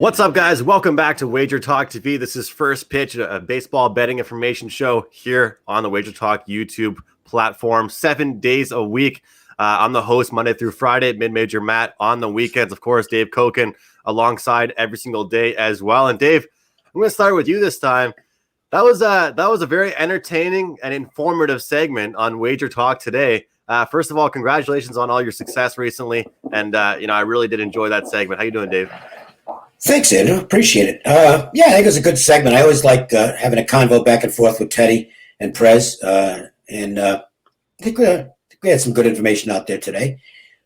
What's up, guys? Welcome back to WagerTalk TV. This is First Pitch, a baseball betting information show here on the WagerTalk YouTube platform, 7 days a week. I'm the host Monday through Friday, Mid-Major Matt on the weekends. Of course, Dave Koken alongside every single day as well. And Dave, I'm going to start with you this time. That was a very entertaining and informative segment on WagerTalk today. First of all, congratulations on all your success recently. And, I really did enjoy that segment. How you doing, Dave? Thanks, Andrew. Appreciate it. I think it was a good segment. I always like having a convo back and forth with Teddy and Prez. I think we had some good information out there today.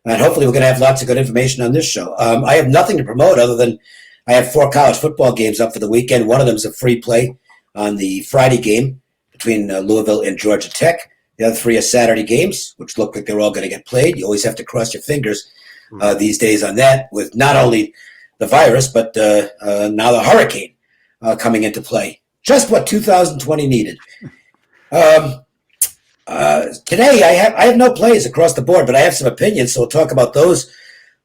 And hopefully we're going to have lots of good information on this show. I have nothing to promote other than I have 4 college football games up for the weekend. One of them is a free play on the Friday game between Louisville and Georgia Tech. The other 3 are Saturday games, which look like they're all going to get played. You always have to cross your fingers these days on that, with not only the virus, but now the hurricane coming into play. Just what 2020 needed. Today, I have no plays across the board, but I have some opinions, so we'll talk about those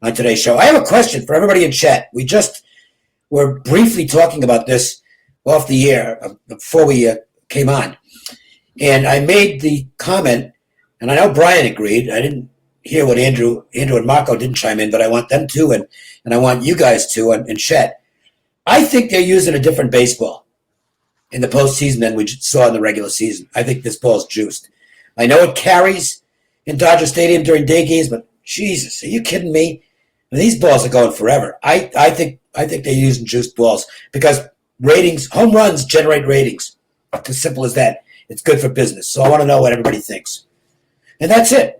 on today's show. I have a question for everybody in chat. We just were briefly talking about this off the air before we came on, and I made the comment, and I know Brian agreed. I didn't hear what Andrew and Marco didn't chime in, but I want them to, and I want you guys to, and Chet. I think they're using a different baseball in the postseason than we saw in the regular season. I think this ball's juiced. I know it carries in Dodger Stadium during day games, but Jesus, are you kidding me? I mean, these balls are going forever. I think they're using juiced balls because ratings, home runs generate ratings. It's as simple as that. It's good for business. So I want to know what everybody thinks. And that's it.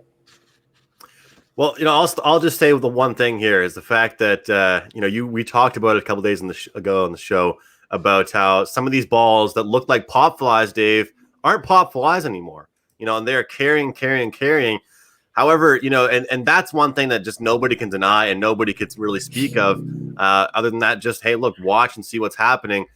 Well, I'll just say the one thing here is the fact that we talked about it a couple days ago on the show about how some of these balls that look like pop flies, Dave, aren't pop flies anymore. And they're carrying. However, and that's one thing that just nobody can deny and nobody could really speak of. Other than that, just hey, look, watch and see what's happening.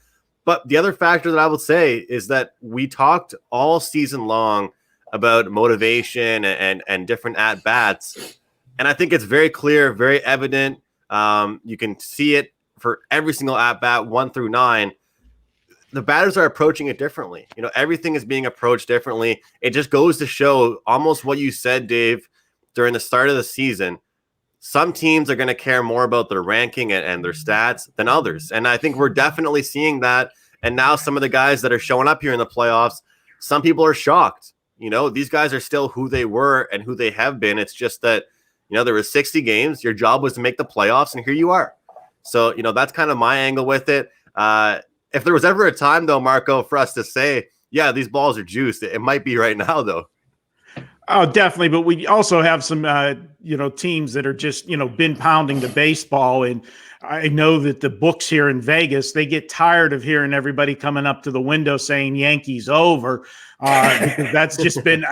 But the other factor that I would say is that we talked all season long about motivation and different at bats. And I think it's very clear, very evident. You can see it for every single at-bat, 1 through 9. The batters are approaching it differently. Everything is being approached differently. It just goes to show almost what you said, Dave, during the start of the season. Some teams are going to care more about their ranking and their stats than others. And I think we're definitely seeing that. And now some of the guys that are showing up here in the playoffs, some people are shocked. These guys are still who they were and who they have been. It's just that there were 60 games. Your job was to make the playoffs, and here you are. So, that's kind of my angle with it. If there was ever a time, though, Marco, for us to say, yeah, these balls are juiced, it might be right now, though. Oh, definitely. But we also have some, teams that are just, been pounding the baseball. And I know that the books here in Vegas, they get tired of hearing everybody coming up to the window saying Yankees over. Because that's just been,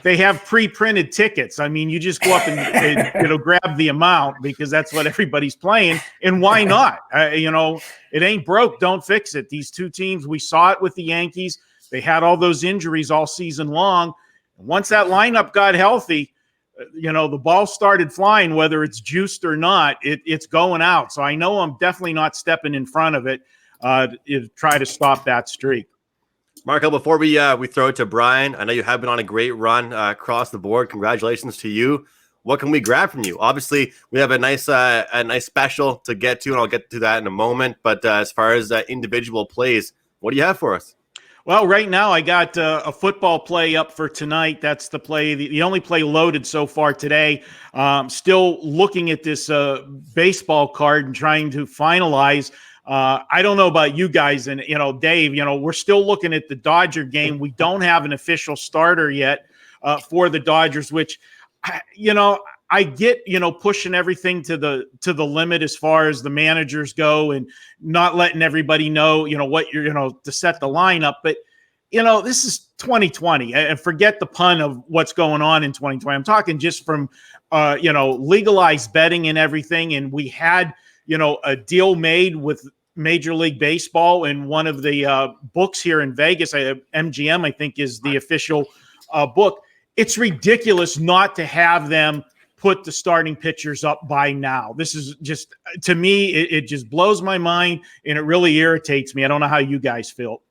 they have pre-printed tickets. I mean, you just go up and grab the amount because that's what everybody's playing. And why not? It ain't broke, don't fix it. These two teams, we saw it with the Yankees. They had all those injuries all season long. Once that lineup got healthy, the ball started flying, whether it's juiced or not, it's going out. So I know I'm definitely not stepping in front of it to try to stop that streak. Marco, before we throw it to Brian, I know you have been on a great run across the board. Congratulations to you. What can we grab from you? Obviously, we have a nice special to get to, and I'll get to that in a moment. But as far as individual plays, what do you have for us? Well, right now I got a football play up for tonight. That's the play, the only play loaded so far today. Still looking at this baseball card and trying to finalize. I don't know about you guys and, Dave, we're still looking at the Dodger game. We don't have an official starter yet for the Dodgers, which, I get, pushing everything to the limit as far as the managers go and not letting everybody know, what you're, to set the lineup. But, this is 2020 and forget the pun of what's going on in 2020. I'm talking just from, legalized betting and everything. And we had, a deal made with Major League Baseball and one of the books here in Vegas, MGM, I think is the official book. It's ridiculous not to have them put the starting pitchers up by now. This is just, to me, it just blows my mind, and it really irritates me. I don't know how you guys feel.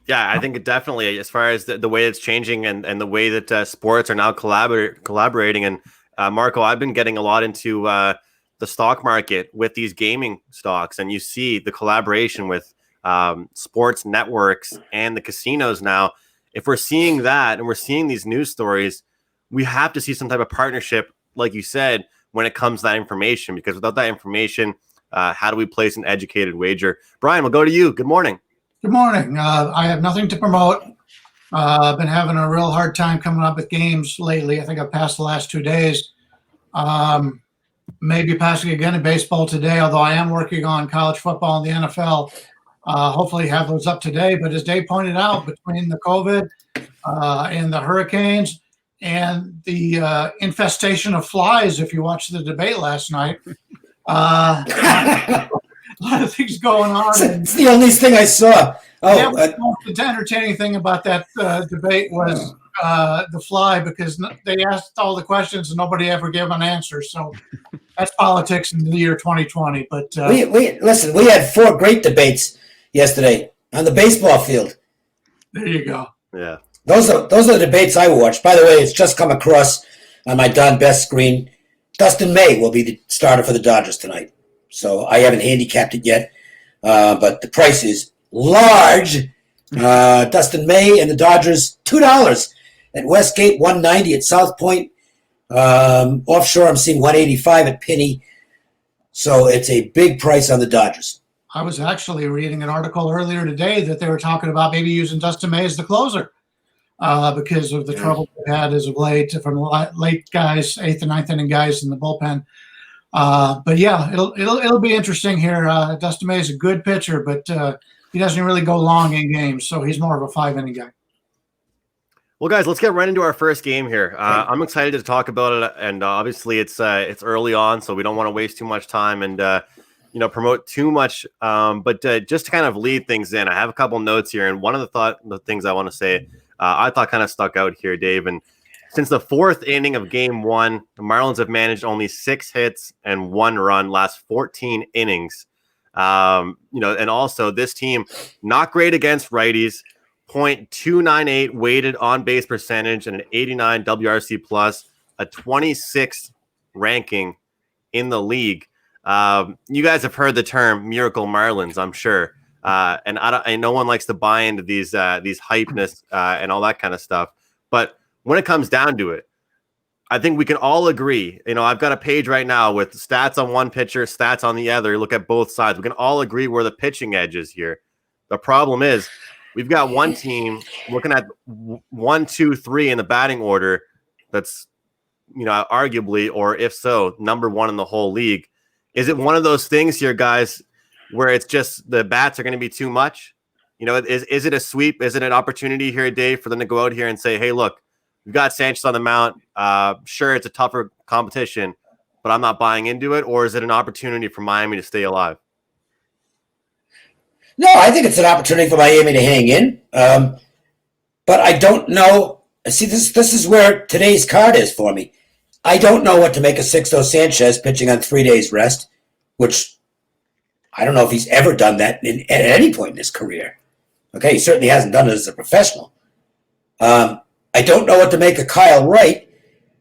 Yeah, I think it definitely, as far as the way it's changing and the way that sports are now collaborating. And Marco, I've been getting a lot into the stock market with these gaming stocks, and you see the collaboration with sports networks and the casinos now. If we're seeing that and we're seeing these news stories, we have to see some type of partnership, like you said, when it comes to that information, because without that information, how do we place an educated wager? Brian, we'll go to you. Good morning. Good morning. I have nothing to promote. I've been having a real hard time coming up with games lately. I think I've passed the last 2 days. Maybe passing again in baseball today, although I am working on college football and the NFL. Hopefully have those up today. But as Dave pointed out, between the COVID and the hurricanes and the infestation of flies, if you watched the debate last night, a lot of things going on. It's the only thing I saw. The entertaining thing about that debate was the fly, because they asked all the questions and nobody ever gave an answer. So that's politics in the year 2020. But listen, we had 4 great debates yesterday on the baseball field. There you go. Yeah. Those are the debates I watched. By the way, it's just come across on my Don Best screen. Dustin May will be the starter for the Dodgers tonight. So I haven't handicapped it yet, but the price is large. Dustin May and the Dodgers, $2 at Westgate, $190 at South Point. Offshore, I'm seeing $185 at Penny. So it's a big price on the Dodgers. I was actually reading an article earlier today that they were talking about maybe using Dustin May as the closer because of the trouble they had as of late from late guys, 8th and 9th inning guys in the bullpen. But yeah, it'll be interesting here. Dustin May is a good pitcher, but he doesn't really go long in games, so he's more of a 5-inning guy. Well, guys, let's get right into our first game here. I'm excited to talk about it, and obviously it's early on, so we don't want to waste too much time and promote too much. But just to kind of lead things in, I have a couple notes here, and one of the things I want to say, I thought kind of stuck out here, Dave. And since the 4th inning of Game 1, the Marlins have managed only 6 hits and 1 run last 14 innings. And also this team not great against righties. .298 weighted on base percentage and an 89 WRC plus, a 26th ranking in the league. You guys have heard the term Miracle Marlins, I'm sure. And no one likes to buy into these hypeness and all that kind of stuff. But when it comes down to it, I think we can all agree. I've got a page right now with stats on one pitcher, stats on the other. Look at both sides. We can all agree where the pitching edge is here. The problem is we've got one team looking at 1, 2, 3 in the batting order. That's, arguably, or if so, number 1 in the whole league. Is it one of those things here, guys, where it's just the bats are going to be too much? Is it a sweep? Is it an opportunity here, Dave, for them to go out here and say, hey, look, we've got Sanchez on the mound. Sure, it's a tougher competition, but I'm not buying into it. Or is it an opportunity for Miami to stay alive? No, I think it's an opportunity for Miami to hang in. But I don't know. See, this is where today's card is for me. I don't know what to make of Sixto Sanchez pitching on 3 days rest, which I don't know if he's ever done that at any point in his career. Okay, he certainly hasn't done it as a professional. I don't know what to make of Kyle Wright,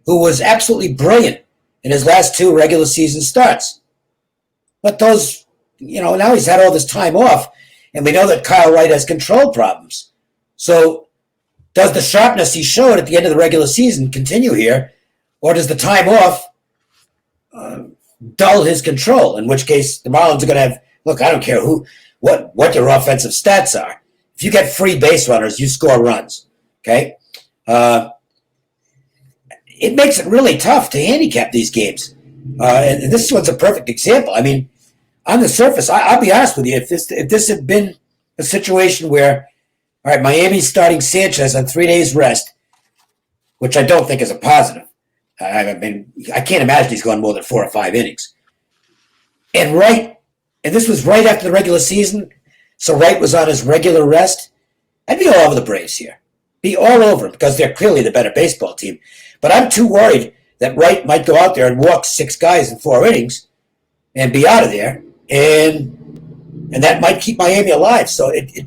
who was absolutely brilliant in his last 2 regular season starts. But those, now he's had all this time off, and we know that Kyle Wright has control problems. So does the sharpness he showed at the end of the regular season continue here, or does the time off dull his control, in which case the Marlins are going to have, look, I don't care what their offensive stats are. If you get free base runners, you score runs, okay? It makes it really tough to handicap these games. And this one's a perfect example. I mean, on the surface, I'll be honest with you, if this had been a situation where, all right, Miami's starting Sanchez on 3 days rest, which I don't think is a positive. I mean, I can't imagine he's going more than 4 or 5 innings. And this was right after the regular season, so Wright was on his regular rest. I'd be all over the Braves here. be all over them because they're clearly the better baseball team. But I'm too worried that Wright might go out there and walk 6 guys in 4 innings and be out of there, and that might keep Miami alive. So it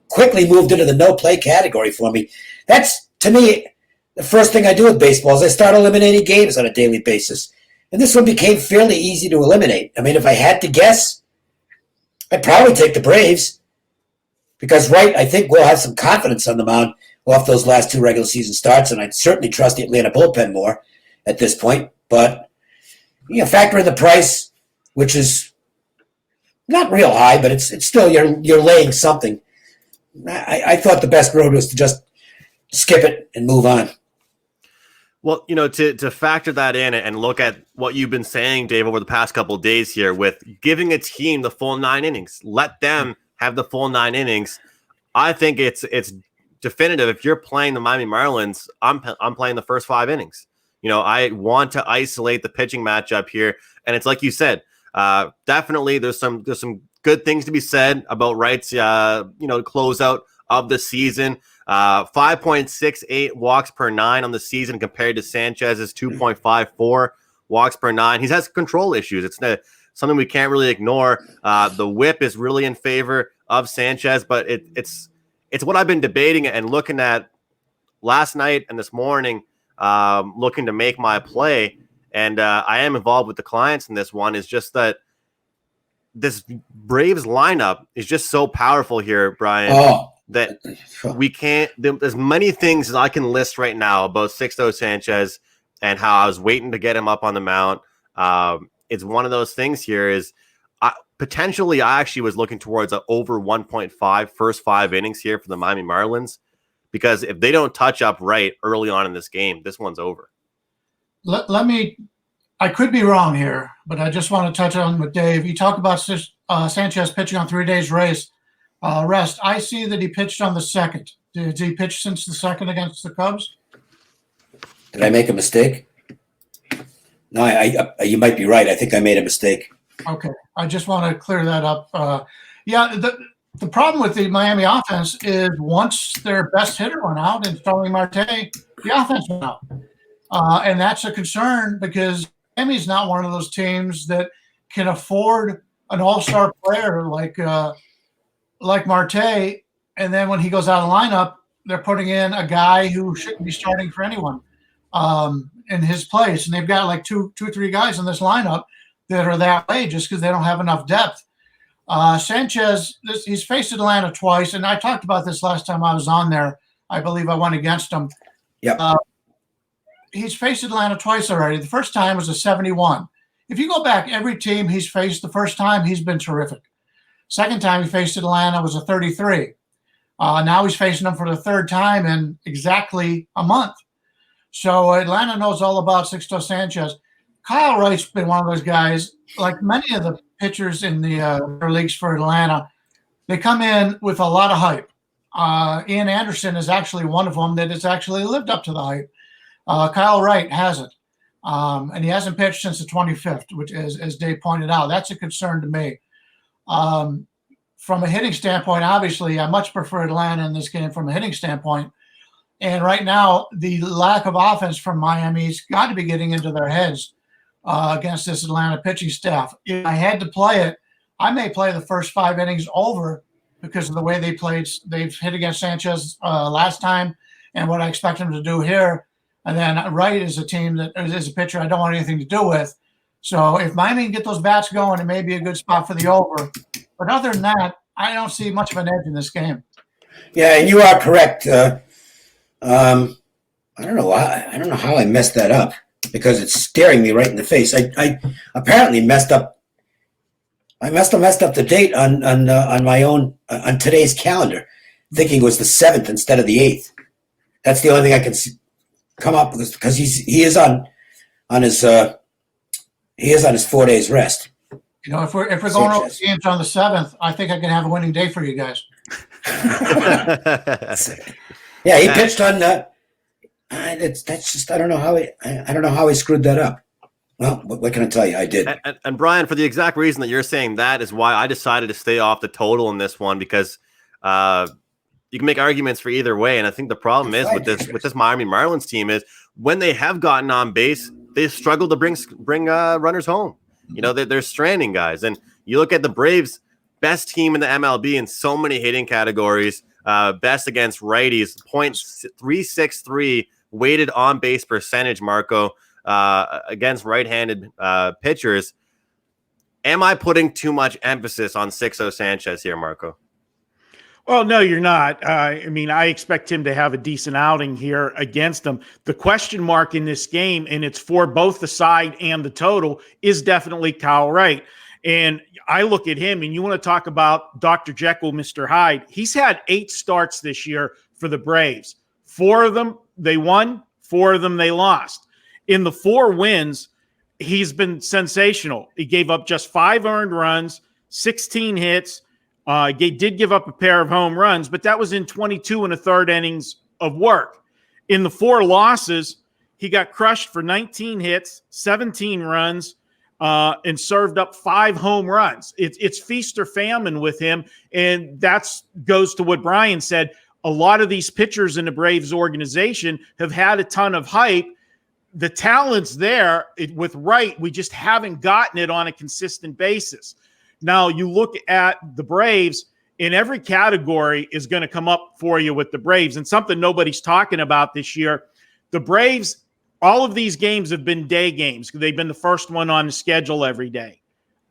quickly moved into the no play category for me. That's, to me, the first thing I do with baseball is I start eliminating games on a daily basis. And this one became fairly easy to eliminate. I mean, if I had to guess, I'd probably take the Braves because Wright, I think, will have some confidence on the mound off those last 2 regular season starts, and I'd certainly trust the Atlanta bullpen more at this point. But factor in the price, which is not real high, but it's still you're laying something. I thought the best road was to just skip it and move on. Well, to factor that in and look at what you've been saying, Dave, over the past couple of days here with giving a team the full 9 innings, let them have the full 9 innings. I think it's definitive. If you're playing the Miami Marlins, I'm playing the first 5 innings. I want to isolate the pitching matchup here, and it's like you said. Definitely, there's some good things to be said about Wright's closeout of the season. 5.68 walks per 9 on the season compared to Sanchez's 2.54 walks per 9. He has control issues. It's something we can't really ignore. The whip is really in favor of Sanchez, but it's what I've been debating and looking at last night and this morning, looking to make my play. And I am involved with the clients in this one. Is just that this Braves lineup is just so powerful here, Brian, that we can't. There's many things that I can list right now about Sixto Sanchez and how I was waiting to get him up on the mound. It's one of those things here is potentially I actually was looking towards an over 1.5 first 5 innings here for the Miami Marlins, because if they don't touch up right early on in this game, this one's over. I could be wrong here, but I just want to touch on with Dave. You talk about Sanchez pitching on 3 days rest. I see that he pitched on the 2nd. Did he pitch since the 2nd against the Cubs? Did I make a mistake? No, you might be right. I think I made a mistake. Okay. I just want to clear that up. The problem with the Miami offense is once their best hitter went out and Starling Marte, the offense went out. And that's a concern because Miami's not one of those teams that can afford an all-star player like Marte, and then when he goes out of lineup, they're putting in a guy who shouldn't be starting for anyone in his place. And they've got like two or three guys in this lineup that are that way just because they don't have enough depth. Sanchez, he's faced Atlanta twice, and I talked about this last time I was on there. I believe I went against him. Yep. He's faced Atlanta twice already. The first time was a 71. If you go back, every team he's faced the first time, he's been terrific. Second time he faced Atlanta was a 33. Now he's facing them for the 3rd time in exactly a month. So Atlanta knows all about Sixto Sanchez. Kyle Wright's been one of those guys, like many of the pitchers in the leagues for Atlanta, they come in with a lot of hype. Ian Anderson is actually one of them that has actually lived up to the hype. Kyle Wright hasn't. And he hasn't pitched since the 25th, which is, as Dave pointed out, that's a concern to me. From a hitting standpoint, obviously, I much prefer Atlanta in this game from a hitting standpoint. And right now, the lack of offense from Miami's got to be getting into their heads against this Atlanta pitching staff. If I had to play it, I may play the first 5 innings over because of the way they've hit against Sanchez last time and what I expect them to do here. And then Wright is a team that is a pitcher I don't want anything to do with. So if Miami can get those bats going, it may be a good spot for the over. But other than that, I don't see much of an edge in this game. Yeah, and you are correct. I don't know. I don't know how I messed that up because it's staring me right in the face. I apparently messed up. I must have messed up the date on my own on today's calendar, thinking it was the 7th instead of the 8th. That's the only thing I can come up with because he is on his 4 days rest. You know, if we're going over games on the 7th, I think I can have a winning day for you guys. Yeah, he pitched on. That's just I don't know how he screwed that up. Well, what can I tell you? I did. And Brian, for the exact reason that you're saying that is why I decided to stay off the total in this one because you can make arguments for either way. And I think the problem is with this Miami Marlins team is when they have gotten on base, they struggle to bring runners home. You know, they're stranding guys. And you look at the Braves, best team in the MLB in so many hitting categories, best against righties, .363 weighted on base percentage, Marco, against right-handed pitchers. Am I putting too much emphasis on Sixto Sanchez here, Marco? Well, no, you're not. I mean, I expect him to have a decent outing here against them. The question mark in this game, and it's for both the side and the total, is definitely Kyle Wright. And I look at him, and you want to talk about Dr. Jekyll, Mr. Hyde. He's had 8 starts this year for the Braves. 4 of them they won, 4 of them they lost. In the 4 wins, he's been sensational. He gave up just 5 earned runs, 16 hits. He did give up a pair of home runs, but that was in 22 and a third innings of work. In the 4 losses, he got crushed for 19 hits, 17 runs, and served up 5 home runs. It's feast or famine with him, and that goes to what Brian said. A lot of these pitchers in the Braves organization have had a ton of hype. The talent's there. With Wright, we just haven't gotten it on a consistent basis. Now, you look at the Braves, in every category is going to come up for you with the Braves. And something nobody's talking about this year, the Braves, all of these games have been day games. They've been the first one on the schedule every day.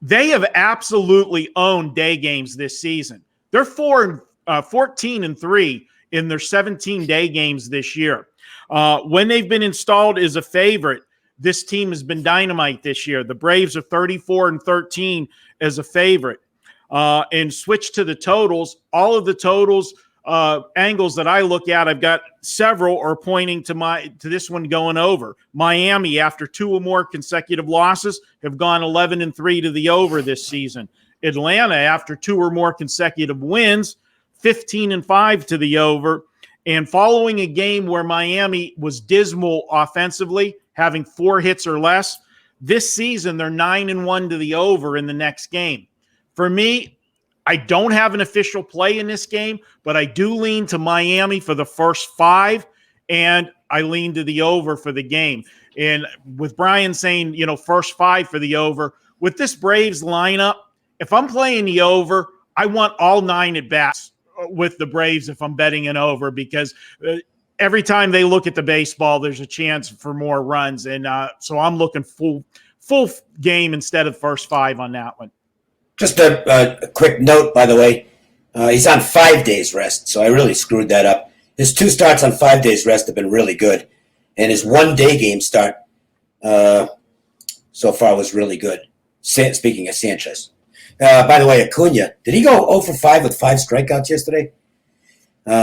They have absolutely owned day games this season. They're 14-3 in their 17 day games this year. When they've been installed as a favorite, this team has been dynamite this year. The Braves are 34-13 as a favorite. And switch to the totals. All of the totals angles that I look at, I've got several are pointing to this one going over. Miami, after 2 or more consecutive losses, have gone 11-3 to the over this season. Atlanta, after 2 or more consecutive wins, 15-5 to the over. And following a game where Miami was dismal offensively, having 4 hits or less, this season they're 9-1 to the over in the next game. For me, I don't have an official play in this game, but I do lean to Miami for the first 5, and I lean to the over for the game. And with Brian saying, first 5 for the over, with this Braves lineup, if I'm playing the over, I want all 9 at-bats with the Braves if I'm betting an over, because every time they look at the baseball, there's a chance for more runs. And so I'm looking full game instead of first 5 on that one. Just a quick note, by the way. He's on 5 days rest, so I really screwed that up. His 2 starts on 5 days rest have been really good. And his 1 day game start so far was really good. Speaking of Sanchez. By the way, Acuna, did he go 0 for 5 with 5 strikeouts yesterday?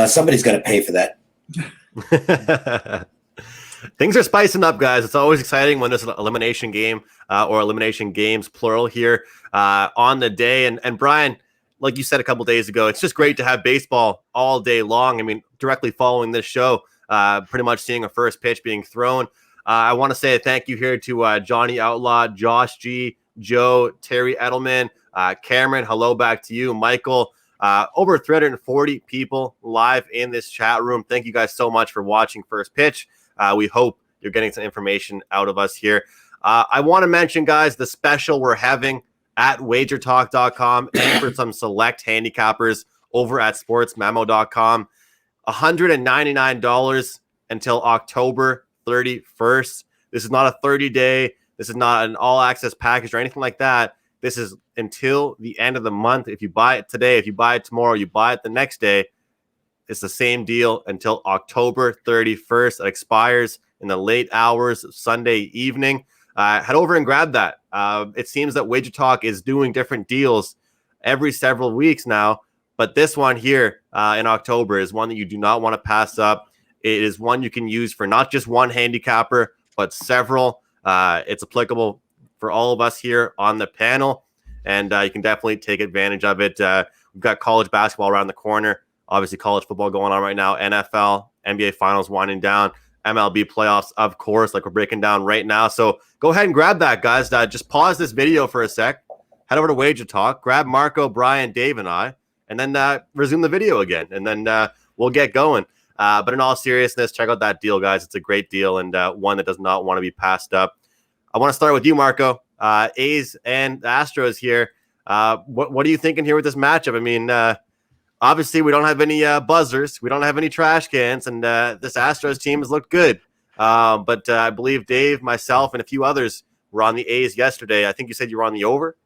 Somebody's going to pay for that. Things are spicing up, guys. It's always exciting when there's an elimination game or elimination games, plural, here on the day. And Brian, like you said a couple days ago, it's just great to have baseball all day long. I mean, directly following this show, pretty much seeing a first pitch being thrown. I want to say a thank you here to Johnny Outlaw, Josh G, Joe, Terry Edelman, Cameron. Hello back to you, Michael. Over 340 people live in this chat room. Thank you guys so much for watching First Pitch. We hope you're getting some information out of us here. I want to mention, guys, the special we're having at WagerTalk.com and for some select handicappers over at SportsMemo.com. $199 until October 31st. This is not a 30-day. This is not an all-access package or anything like that. This is until the end of the month. If you buy it today, if you buy it tomorrow, you buy it the next day, it's the same deal until October 31st. It expires in the late hours of Sunday evening. Head over and grab that. It seems that Wager Talk is doing different deals every several weeks now, but this one here in October is one that you do not want to pass up. It is one you can use for not just one handicapper, but several. It's applicable for all of us here on the panel, and you can definitely take advantage of it. We've got college basketball around the corner. Obviously, college football going on right now. NFL, NBA Finals winding down. MLB playoffs, of course, like we're breaking down right now. So go ahead and grab that, guys. Just pause this video for a sec. Head over to Wager Talk. Grab Marco, Brian, Dave, and I, and then resume the video again. And then we'll get going. But in all seriousness, check out that deal, guys. It's a great deal and one that does not want to be passed up. I want to start with you, Marco. A's and Astros here. What are you thinking here with this matchup? I mean, obviously we don't have any buzzers. We don't have any trash cans, and this Astros team has looked good. But I believe Dave, myself, and a few others were on the A's yesterday. I think you said you were on the over.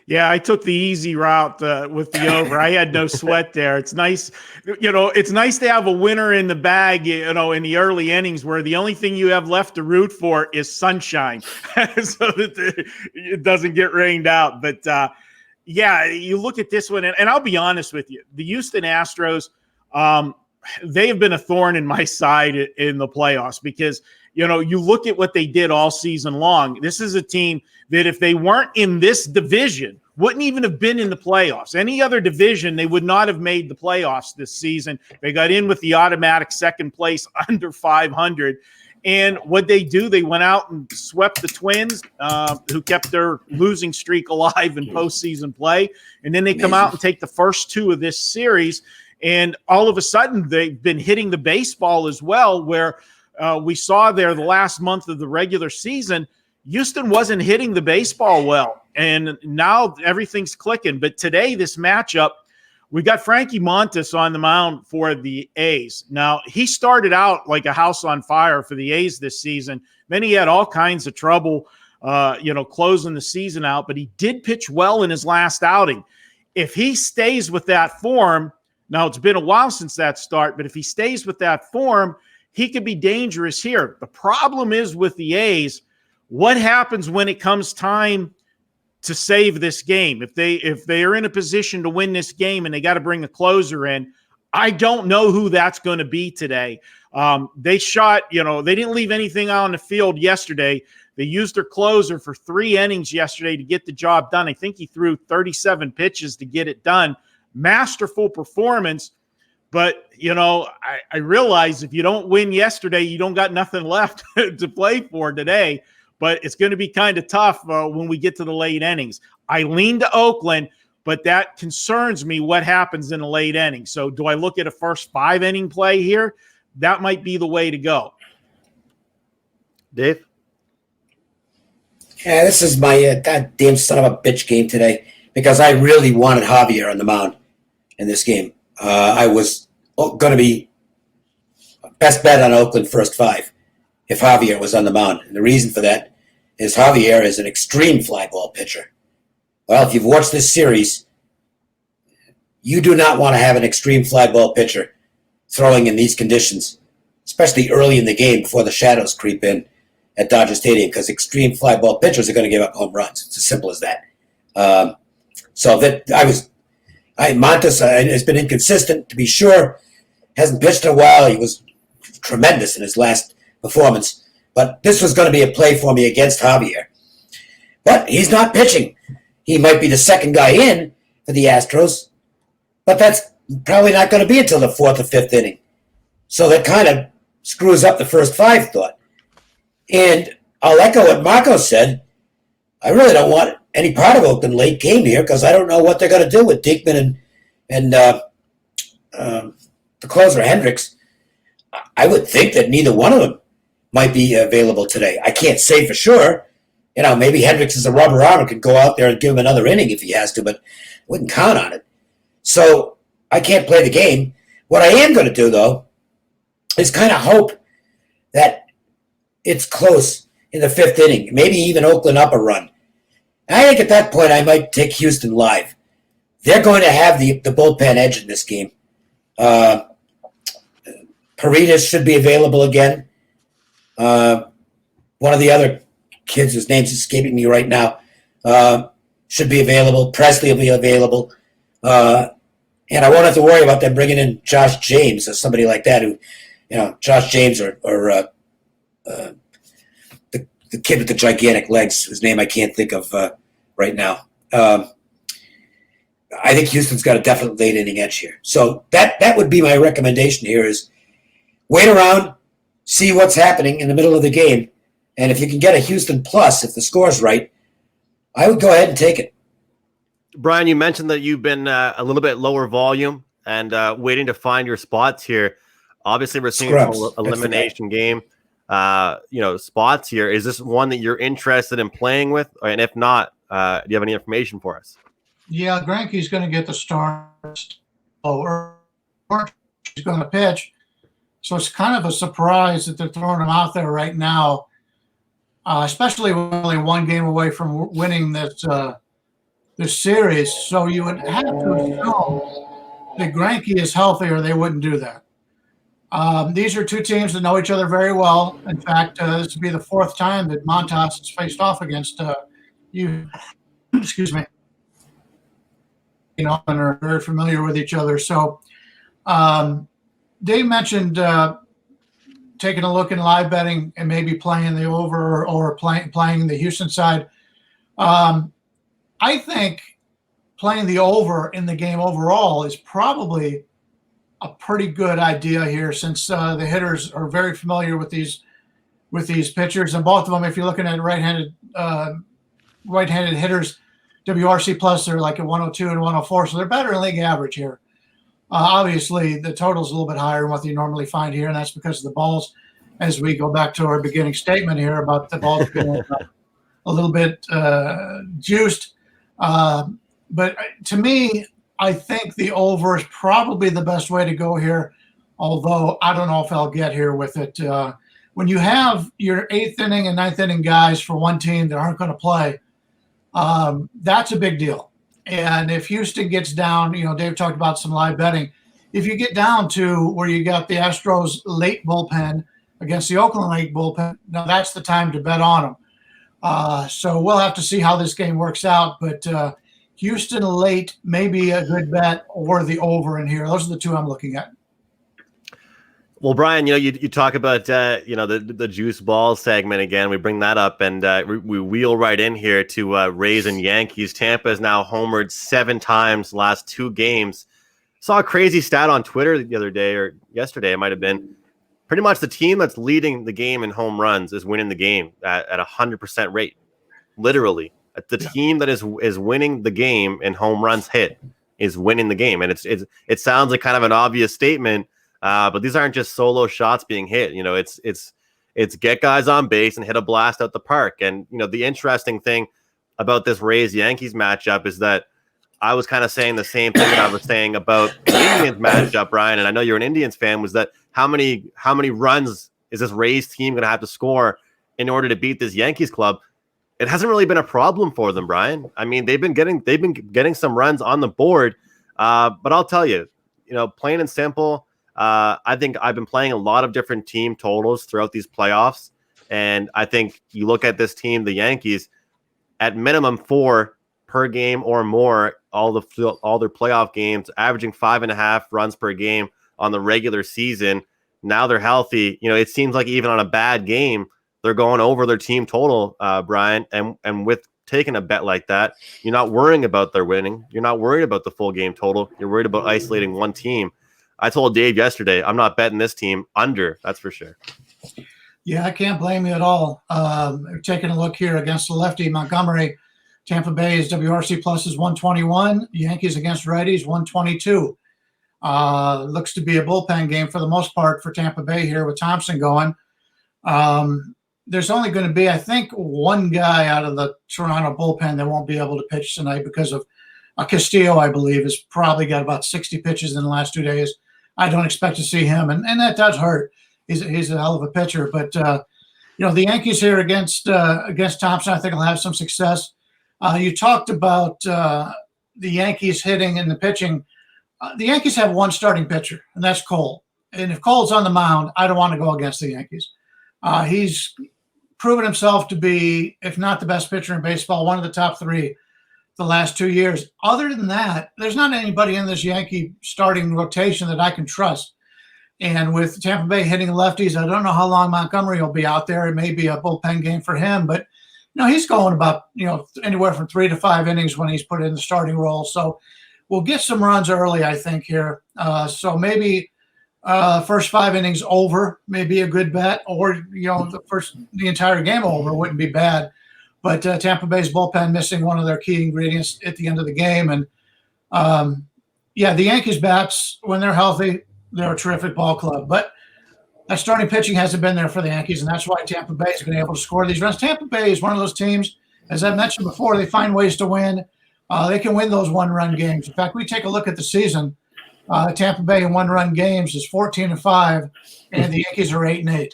Yeah, I took the easy route with the over. I had no sweat there. It's nice, it's nice to have a winner in the bag, in the early innings where the only thing you have left to root for is sunshine so that it doesn't get rained out. But, yeah, you look at this one, and I'll be honest with you. The Houston Astros, they have been a thorn in my side in the playoffs because, you look at what they did all season long. This is a team that if they weren't in this division, wouldn't even have been in the playoffs. Any other division, they would not have made the playoffs this season. They got in with the automatic second place under 500. And what they do, they went out and swept the Twins, who kept their losing streak alive in postseason play. And then they come out and take the first two of this series. And all of a sudden, they've been hitting the baseball as well, where we saw there the last month of the regular season, Houston wasn't hitting the baseball well. And now everything's clicking. But today, this matchup, we got Frankie Montas on the mound for the A's. Now, he started out like a house on fire for the A's this season. Then he had all kinds of trouble, closing the season out. But he did pitch well in his last outing. If he stays with that form, now it's been a while since that start, but if he stays with that form, he could be dangerous here. The problem is with the A's, what happens when it comes time to save this game? If they are in a position to win this game and they got to bring a closer in, I don't know who that's going to be today. They shot, they didn't leave anything out on the field yesterday. They used their closer for 3 innings yesterday to get the job done. I think he threw 37 pitches to get it done. Masterful performance. But, I realize if you don't win yesterday, you don't got nothing left to play for today. But it's going to be kind of tough when we get to the late innings. I lean to Oakland, but that concerns me what happens in the late innings. So do I look at a first 5-inning play here? That might be the way to go. Dave? Yeah, this is my goddamn son of a bitch game today because I really wanted Javier on the mound in this game. I was going to be best bet on Oakland first 5 if Javier was on the mound. And the reason for that is Javier is an extreme fly ball pitcher. Well, if you've watched this series, you do not want to have an extreme fly ball pitcher throwing in these conditions, especially early in the game before the shadows creep in at Dodger Stadium, because extreme fly ball pitchers are going to give up home runs. It's as simple as that. Montas has been inconsistent, to be sure. Hasn't pitched in a while. He was tremendous in his last performance. But this was going to be a play for me against Javier. But he's not pitching. He might be the second guy in for the Astros, but that's probably not going to be until the 4th or 5th inning. So that kind of screws up the first 5 thought. And I'll echo what Marco said. I really don't want any part of Oakland late game here because I don't know what they're going to do with Diekman and the closer Hendricks. I would think that neither one of them might be available today. I can't say for sure. Maybe Hendricks is a rubber arm and could go out there and give him another inning if he has to, but I wouldn't count on it. So I can't play the game. What I am going to do, though, is kind of hope that it's close in the 5th inning, maybe even Oakland up a run. I think at that point I might take Houston live. They're going to have the bullpen edge in this game. Paredes should be available again. One of the other kids whose name's escaping me right now should be available. Presley will be available. And I won't have to worry about them bringing in Josh James or somebody like that who, Josh James or the kid with the gigantic legs, whose name I can't think of right now. I think Houston's got a definite late inning edge here. So that would be my recommendation here is wait around, see what's happening in the middle of the game. And if you can get a Houston plus, if the score's right, I would go ahead and take it. Brian, you mentioned that you've been a little bit lower volume and waiting to find your spots here. Obviously, we're seeing Scrubs. some elimination game, spots here. Is this one that you're interested in playing with? And if not, do you have any information for us? Yeah, Greinke's going to get the start. Or he's going to pitch. So it's kind of a surprise that they're throwing him out there right now, especially with only one game away from winning this series. So you would have to assume that Greinke is healthy, or they wouldn't do that. These are two teams that know each other very well. In fact, this would be the fourth time that Montas has faced off against you. Excuse me. And are very familiar with each other. So Dave mentioned taking a look in live betting and maybe playing the over or playing the Houston side. I think playing the over in the game overall is probably a pretty good idea here, since the hitters are very familiar with these pitchers, and both of them, if you're looking at right-handed hitters, WRC plus, they're like at 102 and 104, so they're better than league average here. Obviously, the total's a little bit higher than what you normally find here, and that's because of the balls. As we go back to our beginning statement here about the balls being a little bit juiced, but to me, I think the over is probably the best way to go here, although I don't know if I'll get here with it. When you have your 8th inning and 9th inning guys for one team that aren't going to play, that's a big deal. And if Houston gets down, Dave talked about some live betting. If you get down to where you got the Astros late bullpen against the Oakland late bullpen, now that's the time to bet on them. So we'll have to see how this game works out. But Houston late may be a good bet, or the over in here. Those are the two I'm looking at. Well, Brian, you talk about the juice ball segment again. We bring that up, and we wheel right in here to Rays and Yankees. Tampa has now homered 7 times last 2 games. Saw a crazy stat on Twitter the other day, or yesterday it might have been. Pretty much the team that's leading the game in home runs is winning the game at 100% rate. Literally, the team that is winning the game in home runs hit is winning the game, and it sounds like kind of an obvious statement. But these aren't just solo shots being hit. It's get guys on base and hit a blast out the park. And the interesting thing about this Rays-Yankees matchup is that I was kind of saying the same thing that I was saying about the Indians matchup, Brian. And I know you're an Indians fan. Was that how many runs is this Rays team going to have to score in order to beat this Yankees club? It hasn't really been a problem for them, Brian. I mean, they've been getting some runs on the board. But I'll tell you, plain and simple. I think I've been playing a lot of different team totals throughout these playoffs, and I think you look at this team, the Yankees, at minimum 4 per game or more, all their playoff games, averaging 5.5 runs per game on the regular season. Now they're healthy. It seems like even on a bad game, they're going over their team total, Brian, and with taking a bet like that, you're not worrying about their winning. You're not worried about the full game total. You're worried about isolating one team. I told Dave yesterday, I'm not betting this team under, that's for sure. Yeah, I can't blame you at all. Taking a look here against the lefty, Montgomery, Tampa Bay's WRC plus is 121. Yankees against righties, 122. Looks to be a bullpen game for the most part for Tampa Bay here with Thompson going. There's only going to be, I think, one guy out of the Toronto bullpen that won't be able to pitch tonight because of Castillo, I believe, has probably got about 60 pitches in the last 2 days. I don't expect to see him, and that does hurt. He's a hell of a pitcher. But, the Yankees here against Thompson, I think will have some success. You talked about the Yankees hitting and the pitching. The Yankees have one starting pitcher, and that's Cole. And if Cole's on the mound, I don't want to go against the Yankees. He's proven himself to be, if not the best pitcher in baseball, one of the top 3 the last 2 years. Other than that, there's not anybody in this Yankee starting rotation that I can trust. And with Tampa Bay hitting lefties, I don't know how long Montgomery will be out there. It may be a bullpen game for him, but he's going about anywhere from 3 to 5 innings when he's put in the starting role. So we'll get some runs early, I think, here. So maybe first 5 innings over may be a good bet, or the entire game over wouldn't be bad. But Tampa Bay's bullpen missing one of their key ingredients at the end of the game. And Yeah, the Yankees bats, when they're healthy, they're a terrific ball club. But that starting pitching hasn't been there for the Yankees, and that's why Tampa Bay has been able to score these runs. Tampa Bay is one of those teams, as I mentioned before, they find ways to win. They can win those one-run games. In fact, we take a look at the season. Tampa Bay in one-run games is 14-5, and the Yankees are 8-8.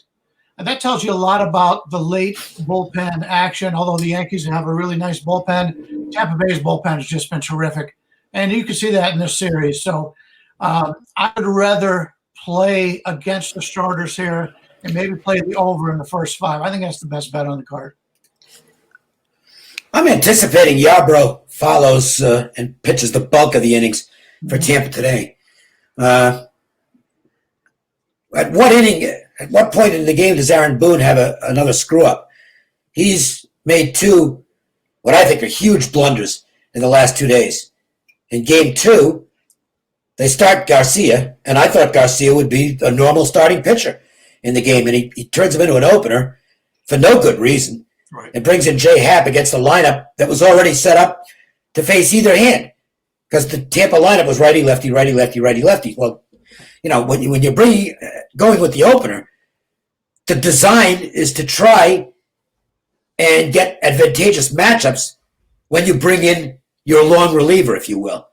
And that tells you a lot about the late bullpen action. Although the Yankees have a really nice bullpen, Tampa Bay's bullpen has just been terrific. And you can see that in this series. So I would rather play against the starters here and maybe play the over in the first 5. I think that's the best bet on the card. I'm anticipating Yarbrough follows and pitches the bulk of the innings for Tampa today. At what point in the game does Aaron Boone have another screw-up? He's made 2, what I think are huge blunders in the last 2 days. In game 2, they start Garcia, and I thought Garcia would be a normal starting pitcher in the game, and he turns him into an opener for no good reason. Right. And brings in Jay Happ against the lineup that was already set up to face either hand, because the Tampa lineup was righty, lefty, righty, lefty, righty, lefty. Well, when you're going with the opener, the design is to try and get advantageous matchups when you bring in your long reliever, if you will.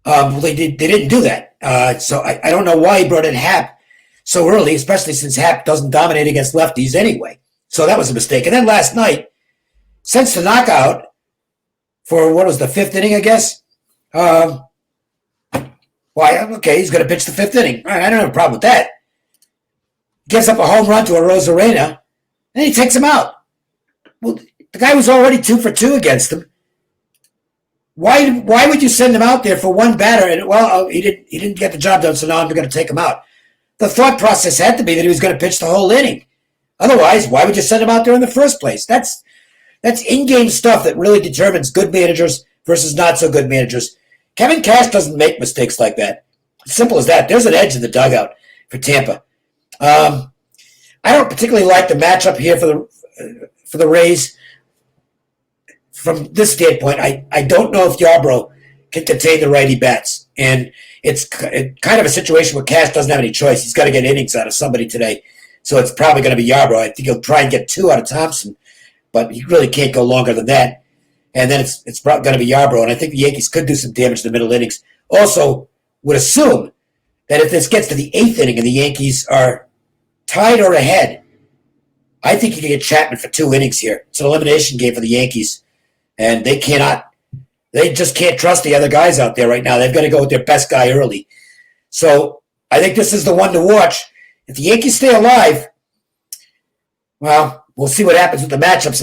They didn't do that. So I don't know why he brought in Happ so early, especially since Happ doesn't dominate against lefties anyway. So that was a mistake. And then last night, since the knockout for what was the 5th inning, I guess. Okay, he's going to pitch the 5th inning. All right, I don't have a problem with that. Gives up a home run to a Rosarena, and he takes him out. Well, the guy was already 2 for 2 against him. Why would you send him out there for one batter? And he didn't get the job done, so now I'm going to take him out. The thought process had to be that he was going to pitch the whole inning. Otherwise, why would you send him out there in the first place? That's in-game stuff that really determines good managers versus not so good managers. Kevin Cash doesn't make mistakes like that. Simple as that. There's an edge in the dugout for Tampa. I don't particularly like the matchup here for the Rays. From this standpoint, I don't know if Yarbrough can contain the righty bats. And it's kind of a situation where Cash doesn't have any choice. He's got to get innings out of somebody today. So it's probably going to be Yarbrough. I think he'll try and get 2 out of Thompson, but he really can't go longer than that. And then it's going to be Yarbrough. And I think the Yankees could do some damage in the middle innings. Also, would assume that if this gets to the 8th inning and the Yankees are tied or ahead, I think you can get Chapman for 2 innings here. It's an elimination game for the Yankees. And they just can't trust the other guys out there right now. They've got to go with their best guy early. So I think this is the one to watch. If the Yankees stay alive, well, we'll see what happens with the matchups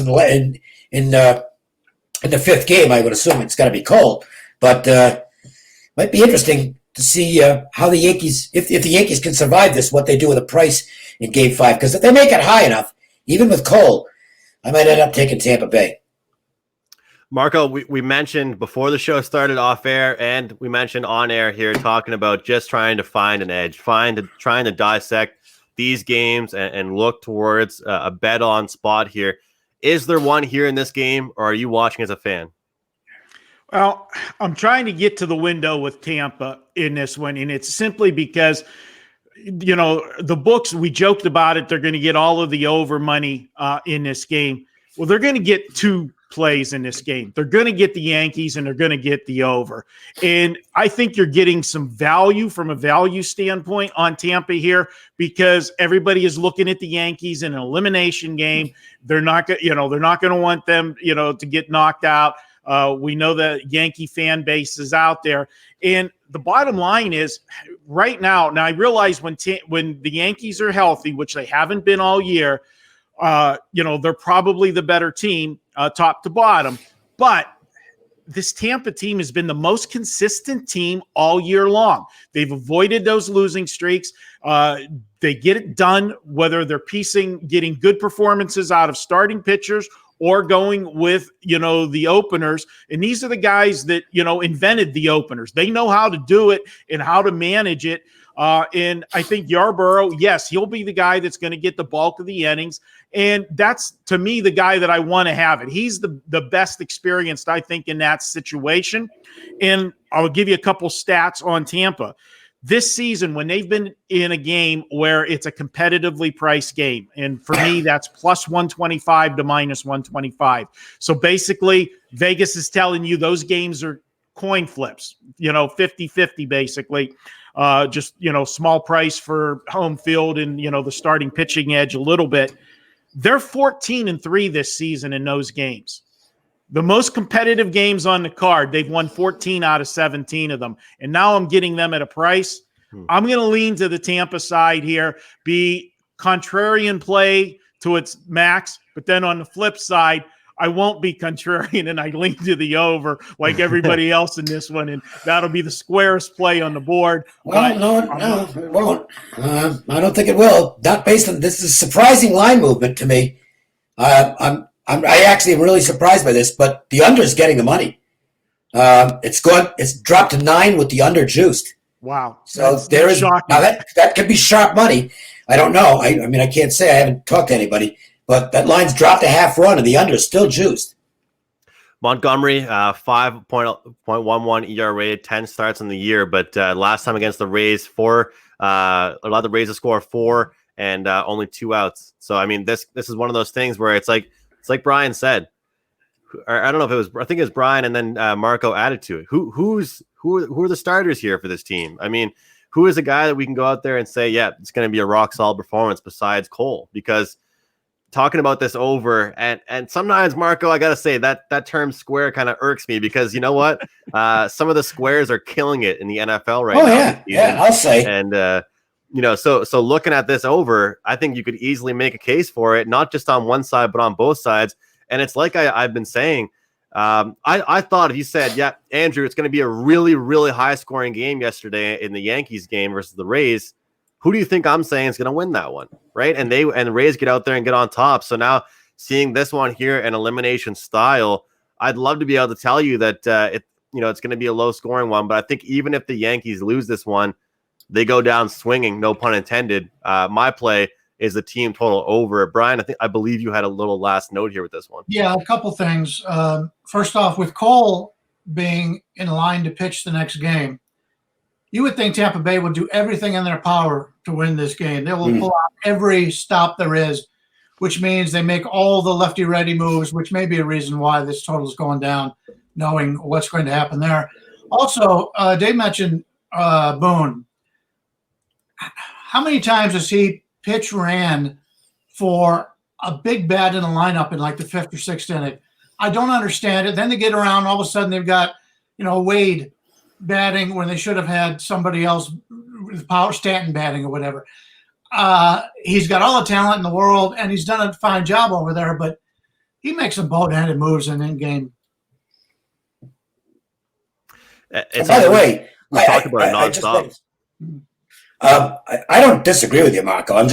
in the 5th game. I would assume it's going to be cold, but might be interesting to see how the Yankees, if the Yankees can survive this, what they do with the price in Game 5. Because if they make it high enough, even with Cole, I might end up taking Tampa Bay. Marco, we mentioned before the show started off air, and we mentioned on air here, talking about just trying to find an edge, trying to dissect these games and look towards a bet on spot here. Is there one here in this game, or are you watching as a fan? Well, I'm trying to get to the window with Tampa in this one, and it's simply because, the books, we joked about it, they're going to get all of the over money in this game. Well, they're going to get 2 plays in this game. They're going to get the Yankees and they're going to get the over. And I think you're getting some value from a value standpoint on Tampa here, because everybody is looking at the Yankees in an elimination game. They're not going to want them, to get knocked out. We know the Yankee fan base is out there. And the bottom line is right now I realize when the Yankees are healthy, which they haven't been all year, they're probably the better team, top to bottom. But this Tampa team has been the most consistent team all year long. They've avoided those losing streaks. They get it done, whether they're getting good performances out of starting pitchers or going with, the openers. And these are the guys that, invented the openers. They know how to do it and how to manage it. And I think Yarborough, yes, he'll be the guy that's going to get the bulk of the innings. And that's, to me, the guy that I want to have it. He's the best experienced, I think, in that situation. And I'll give you a couple stats on Tampa. This season, when they've been in a game where it's a competitively priced game, and for me, that's plus 125 to minus 125. So basically, Vegas is telling you those games are coin flips, 50-50 basically. Just, small price for home field and, the starting pitching edge a little bit. They're 14-3 this season in those games. The most competitive games on the card, they've won 14 out of 17 of them. And now I'm getting them at a price. I'm going to lean to the Tampa side here, be contrarian play to its max. But then on the flip side, I won't be contrarian and I lean to the over like everybody else in this one. And that'll be the squarest play on the board. Well, no, it won't. I don't think it will. Not based on this is surprising line movement to me. I actually am really surprised by this, but the under is getting the money. It's dropped to 9 with the under juiced. Wow. So there is now that could be sharp money. I don't know. I mean, I can't say. I haven't talked to anybody, but that line's dropped a half run and the under is still juiced. Montgomery, 5.11 ERA, 10 starts in the year, but last time against the Rays, allowed the Rays to score 4 and only 2 outs. So I mean, this is one of those things where it's like Brian said. I don't know if it was. I think it was Brian, and then Marco added to it. Who are the starters here for this team? I mean, who is a guy that we can go out there and say, yeah, it's going to be a rock solid performance besides Cole? Because talking about this over, and sometimes, Marco, I got to say that term square kind of irks me because you know what? Some of the squares are killing it in the NFL right now. Oh yeah, I'll say. And so looking at this over, I think you could easily make a case for it, not just on one side but on both sides. And it's like I've been saying. I thought if you said, yeah, Andrew, it's going to be a really, really high scoring game yesterday in the Yankees game versus the Rays. Who do you think I'm saying is going to win that one? Right. And the Rays get out there and get on top. So now seeing this one here in elimination style, I'd love to be able to tell you that it's going to be a low scoring one. But I think even if the Yankees lose this one, they go down swinging, no pun intended. My play is the team total over. Brian, I believe you had a little last note here with this one. Yeah, a couple things. First off, with Cole being in line to pitch the next game, you would think Tampa Bay would do everything in their power to win this game. They will pull out every stop there is, which means they make all the lefty-righty moves, which may be a reason why this total is going down, knowing what's going to happen there. Also, Dave mentioned Boone. How many times has he ran for a big bat in a lineup in like the 5th or 6th inning? I don't understand it. Then they get around, all of a sudden they've got, Wade batting when they should have had somebody else with power, Stanton batting or whatever. He's got all the talent in the world and he's done a fine job over there, but he makes some boat-handed moves in game. By the way, we talk about it nonstop. I don't disagree with you, Marco. I'm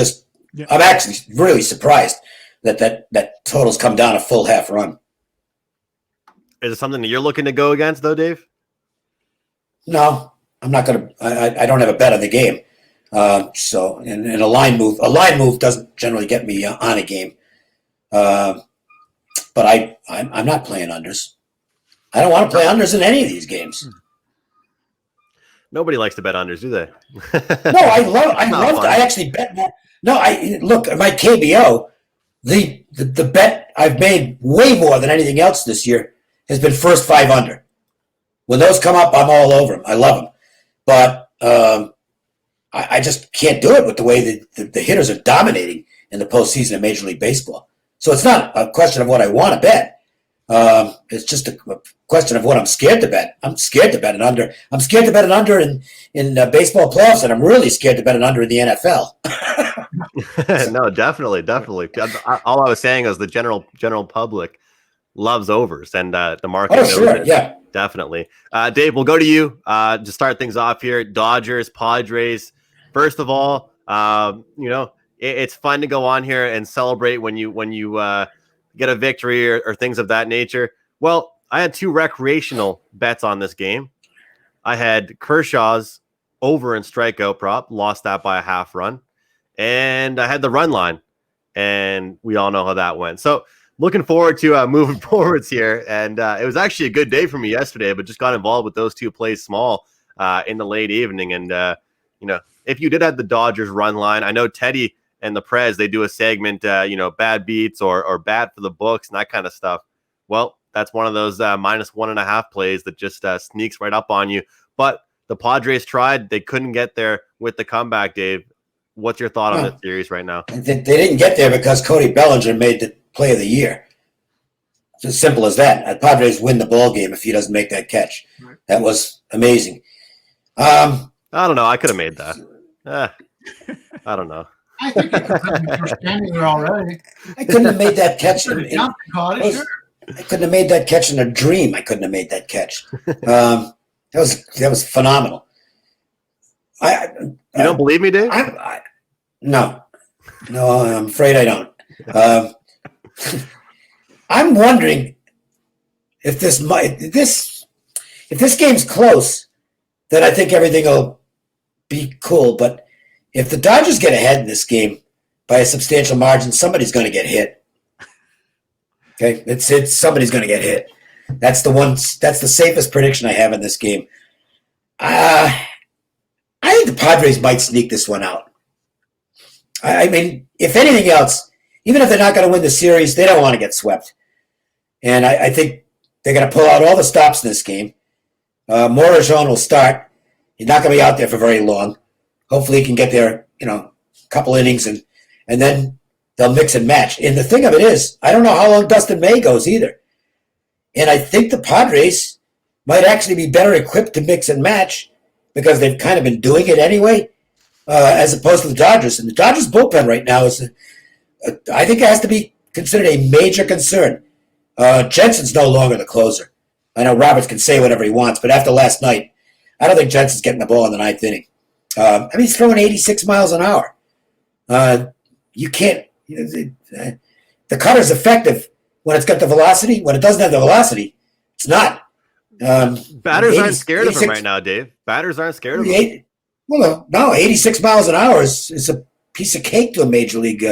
actually really surprised that totals come down a full half run. Is it something that you're looking to go against, though, Dave? No, I'm not going to. I don't have a bet on the game. So, and a line move doesn't generally get me on a game. But I'm not playing unders. I don't want to play unders in any of these games. Nobody likes to bet unders, do they? No, I actually bet more. No, look at my KBO. The bet I've made way more than anything else this year has been first 5 under. When those come up, I'm all over them. I love them, but I just can't do it with the way the hitters are dominating in the postseason of Major League Baseball. So it's not a question of what I want to bet. It's just a question of what I'm scared to bet. I'm scared to bet an under. I'm scared to bet an under in baseball playoffs, and I'm really scared to bet an under in the NFL. No, definitely. All I was saying is the general public loves overs, and the market knows it. Yeah, definitely. Dave, we'll go to you to start things off here. Dodgers, Padres. First of all, it's fun to go on here and celebrate when you get a victory or things of that nature. Well, I had 2 recreational bets on this game. I had Kershaw's over in strikeout prop, lost that by a half run. And I had the run line, and we all know how that went. So looking forward to moving forwards here. And it was actually a good day for me yesterday, but just got involved with those two plays small in the late evening. And, if you did have the Dodgers run line, I know Teddy and the Prez, they do a segment, bad beats or bad for the books and that kind of stuff. Well, that's one of those -1.5 plays that just sneaks right up on you. But the Padres tried. They couldn't get there with the comeback, Dave. What's your thought on this series right now? They didn't get there because Cody Bellinger made the play of the year. It's as simple as that. The Padres win the ball game if he doesn't make that catch. Right. That was amazing. I don't know. I could have made that. I don't know. I think you could have standing there already. I couldn't have made that catch. I couldn't have made that catch in a dream. I couldn't have made that catch. That was phenomenal. You don't believe me, Dave? No, I'm afraid I don't. I'm wondering if this game's close, then I think everything will be cool. But if the Dodgers get ahead in this game by a substantial margin, somebody's going to get hit. Okay, it's somebody's going to get hit. That's the safest prediction I have in this game. I think the Padres might sneak this one out. I mean, if anything else, even if they're not going to win the series, they don't want to get swept. And I think they're going to pull out all the stops in this game. Morajon will start. He's not going to be out there for very long. Hopefully he can get there, a couple innings, and then they'll mix and match. And the thing of it is, I don't know how long Dustin May goes either. And I think the Padres might actually be better equipped to mix and match because they've kind of been doing it anyway, as opposed to the Dodgers. And the Dodgers bullpen right now I think it has to be considered a major concern. Jensen's no longer the closer. I know Roberts can say whatever he wants, but after last night, I don't think Jensen's getting the ball in the ninth inning. He's throwing 86 miles an hour. You can't. The cutter's effective when it's got the velocity. When it doesn't have the velocity, it's not. Batters aren't scared of him right now, Dave. Batters aren't scared of him. Well, no, 86 miles an hour is a piece of cake to a major league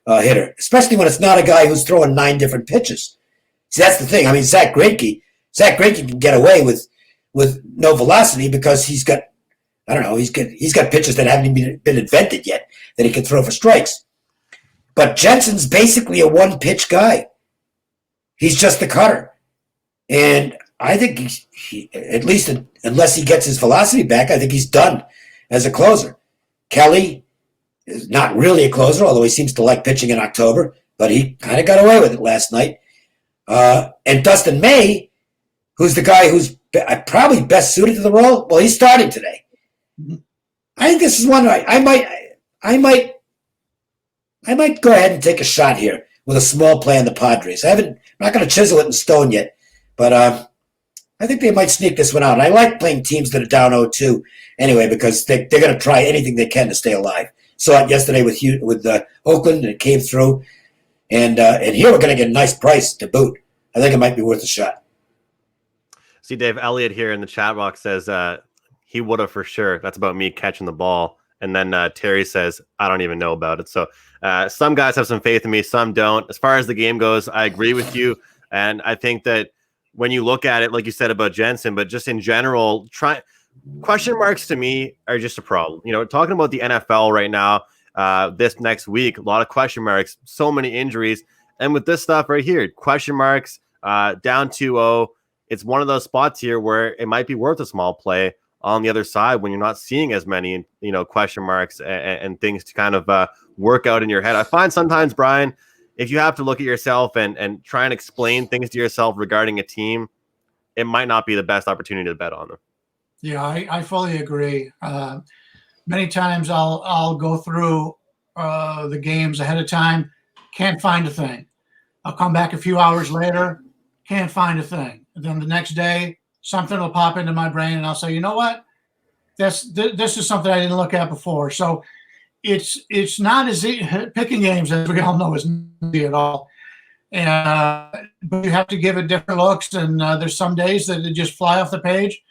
hitter, especially when it's not a guy who's throwing 9 different pitches. See, that's the thing. I mean, Zach Greinke can get away with no velocity because he's got pitches that haven't even been invented yet that he can throw for strikes. But Jensen's basically a one-pitch guy. He's just the cutter. And I think he at least unless he gets his velocity back, I think he's done as a closer. Kelly is not really a closer, although he seems to like pitching in October, but he kind of got away with it last night. And Dustin May, who's the guy who's probably best suited to the role, well, he's starting today. I think this is one I might go ahead and take a shot here with a small play on the Padres. I'm not going to chisel it in stone yet, but I think they might sneak this one out. And I like playing teams that are down 0-2 anyway because they're going to try anything they can to stay alive. Saw it yesterday with Oakland, and it came through. And here we're going to get a nice price to boot. I think it might be worth a shot. See, Dave Elliott here in the chat box says he would have for sure. That's about me catching the ball. And then Terry says, I don't even know about it. So some guys have some faith in me, some don't. As far as the game goes, I agree with you. And I think that when you look at it, like you said about Jensen, but just in general, question marks to me are just a problem. Talking about the NFL right now, this next week, a lot of question marks, so many injuries. And with this stuff right here, question marks, down 2-0. It's one of those spots here where it might be worth a small play on the other side when you're not seeing as many, question marks and things to kind of work out in your head. I find sometimes, Brian, if you have to look at yourself and try and explain things to yourself regarding a team, it might not be the best opportunity to bet on them. Yeah, I fully agree. Many times I'll go through the games ahead of time, can't find a thing. I'll come back a few hours later, can't find a thing. And then the next day, something will pop into my brain, and I'll say, you know what? This is something I didn't look at before. So it's not as picking games, as we all know, isn't easy at all. And but you have to give it different looks. And there's some days that they just fly off the page.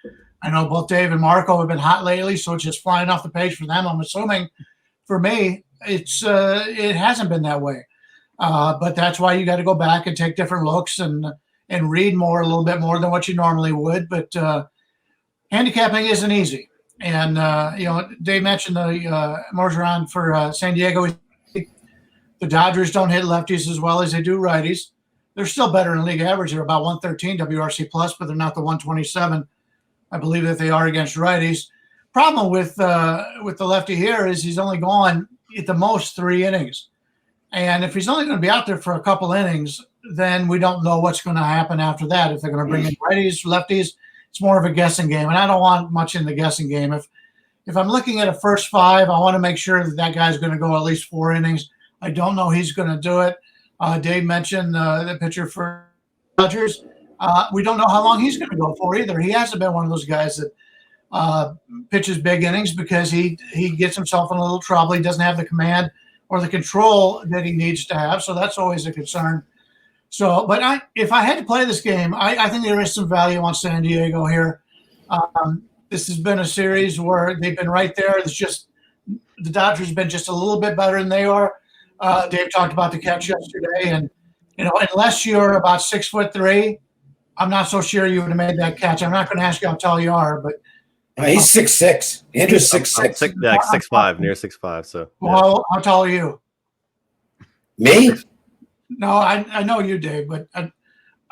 I know both Dave and Marco have been hot lately, so it's just flying off the page for them. I'm assuming for me, it hasn't been that way. But that's why you got to go back and take different looks and read more, a little bit more than what you normally would. But handicapping isn't easy. And, Dave mentioned the Margeron for San Diego. The Dodgers don't hit lefties as well as they do righties. They're still better than league average. They're about 113 WRC plus, but they're not the 127. I believe that they are against righties. Problem with the lefty here is he's only gone at the most 3 innings. And if he's only going to be out there for a couple innings, then we don't know what's going to happen after that. If they're going to bring in righties, lefties, it's more of a guessing game. And I don't want much in the guessing game. If I'm looking at a first 5, I want to make sure that guy's going to go at least 4 innings. I don't know he's going to do it. Dave mentioned the pitcher for Dodgers. We don't know how long he's going to go for either. He hasn't been one of those guys that pitches big innings because he gets himself in a little trouble. He doesn't have the command or the control that he needs to have, so that's always a concern. So, but if I had to play this game, I think there is some value on San Diego here. This has been a series where they've been right there. It's just the Dodgers have been just a little bit better than they are. Dave talked about the catch yesterday, and unless you're about 6'3", I'm not so sure you would have made that catch. I'm not going to ask you how tall you are, but he's 6'6". Andrew's 6'6". Yeah, 6'5", near 6'5". So, well, how tall are you? Me? No, I know you, Dave, but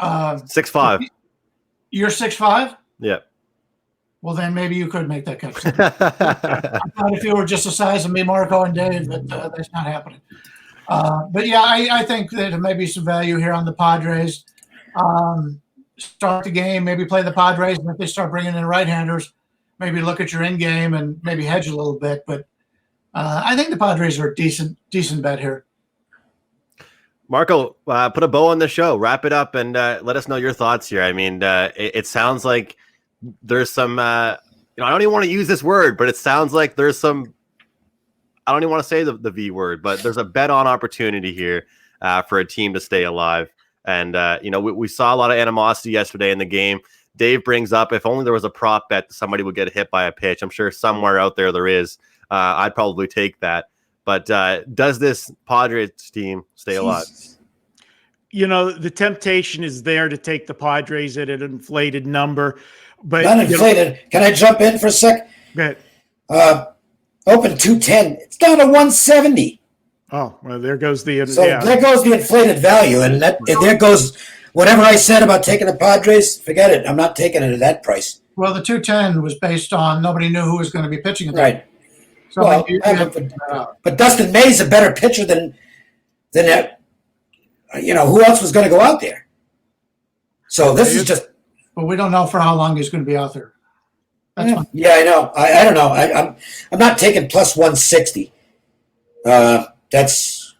6'5". You're 6'5"? Yeah. Well, then maybe you could make that catch. I thought if you were just the size of me, Marco, and Dave, but that's not happening. But yeah, I think that there may be some value here on the Padres. Start the game, maybe play the Padres, and if they start bringing in right-handers, maybe look at your in game and maybe hedge a little bit. But I think the Padres are a decent bet here. Marco, put a bow on the show, wrap it up, and let us know your thoughts here. I mean, it sounds like there's some, I don't even want to use this word, but it sounds like there's some, I don't even want to say the V word, but there's a bet on opportunity here for a team to stay alive. And, we saw a lot of animosity yesterday in the game. Dave brings up, if only there was a prop bet that somebody would get hit by a pitch. I'm sure somewhere out there is. I'd probably take that. But does this Padres team stay alive? The temptation is there to take the Padres at an inflated number. But Not inflated. Can I jump in for a sec? Go ahead. Open 210. It's down to 170. Oh, well, there goes the there goes the inflated value, and there goes whatever I said about taking the Padres. Forget it. I'm not taking it at that price. Well, the 210 was based on nobody knew who was going to be pitching at that. Right. So well, but Dustin May's a better pitcher than that. Who else was going to go out there? So this is just. But we don't know for how long he's going to be out there. Yeah, I know. I don't know. I'm not taking plus 160. I'll just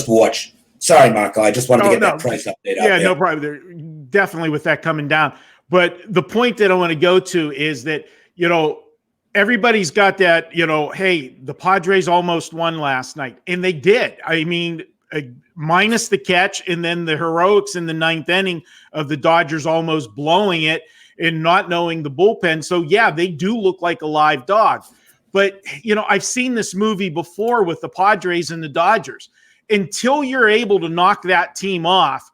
watch. Sorry, Marco. I just wanted to get that price update out. Yeah, no problem. They're definitely with that coming down. But the point that I want to go to is that, everybody's got that, hey, the Padres almost won last night. And they did. I mean, minus the catch and then the heroics in the 9th inning of the Dodgers almost blowing it and not knowing the bullpen. So, yeah, they do look like a live dog. But, I've seen this movie before with the Padres and the Dodgers. Until you're able to knock that team off,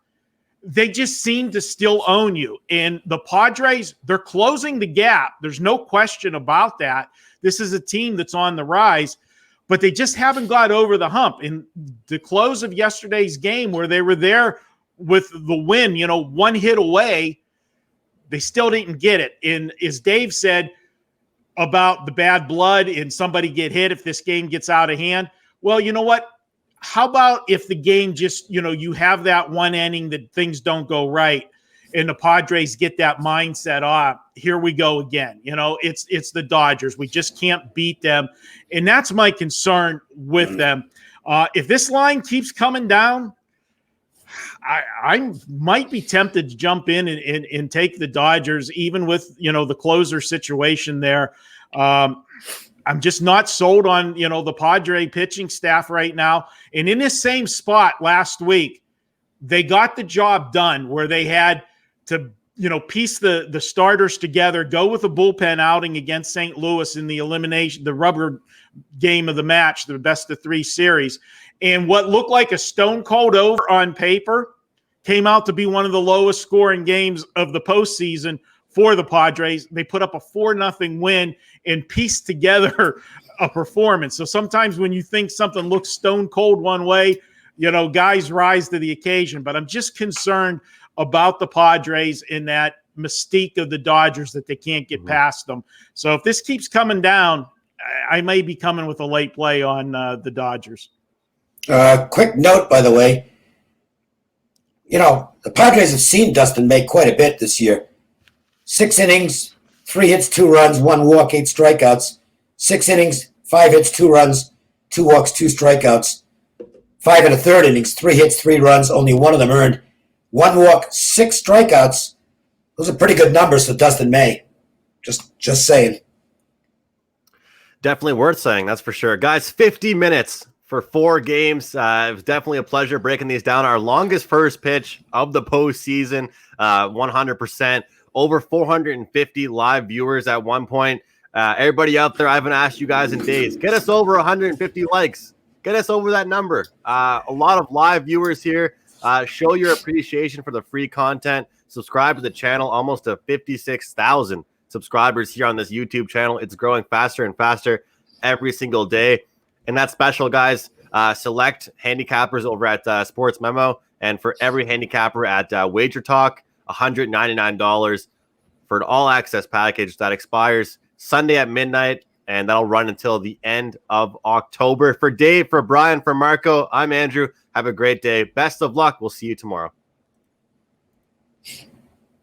they just seem to still own you. And the Padres, they're closing the gap. There's no question about that. This is a team that's on the rise, but they just haven't got over the hump. In the close of yesterday's game where they were there with the win, 1 hit away, they still didn't get it. And as Dave said about the bad blood and somebody get hit if this game gets out of hand, well, you know what? How about if the game just, you have that one inning that things don't go right and the Padres get that mindset off, here we go again. It's the Dodgers. We just can't beat them. And that's my concern with them. If this line keeps coming down, I might be tempted to jump in and take the Dodgers, even with, the closer situation there. I'm just not sold on, the Padre pitching staff right now. And in this same spot last week, they got the job done where they had to, piece the starters together, go with a bullpen outing against St. Louis in the rubber game of the match, the best of 3 series. And what looked like a stone cold over on paper came out to be one of the lowest scoring games of the postseason for the Padres. They put up a 4-0 win and pieced together a performance. So sometimes when you think something looks stone cold one way, guys rise to the occasion. But I'm just concerned about the Padres in that mystique of the Dodgers that they can't get past them. So if this keeps coming down, I may be coming with a late play on the Dodgers. Quick note, by the way. The Padres have seen Dustin May quite a bit this year. 6 innings, 3 hits, 2 runs, 1 walk, 8 strikeouts. 6 innings, 5 hits, 2 runs, 2 walks, 2 strikeouts. 5 and a third innings, 3 hits, 3 runs, only 1 of them earned. 1 walk, 6 strikeouts. Those are pretty good numbers for Dustin May. Just saying. Definitely worth saying, that's for sure. Guys, 50 minutes for 4 games. It was definitely a pleasure breaking these down. Our longest first pitch of the postseason, 100%. Over 450 live viewers at one point. Everybody out there, I haven't asked you guys in days. Get us over 150 likes. Get us over that number. A lot of live viewers here. Show your appreciation for the free content. Subscribe to the channel. Almost to 56,000 subscribers here on this YouTube channel. It's growing faster and faster every single day. And that's special, guys. Select handicappers over at Sports Memo. And for every handicapper at WagerTalk, $199 for an all-access package that expires Sunday at midnight, and that'll run until the end of October. For Dave, for Brian, for Marco, I'm Andrew. Have a great day. Best of luck. We'll see you tomorrow.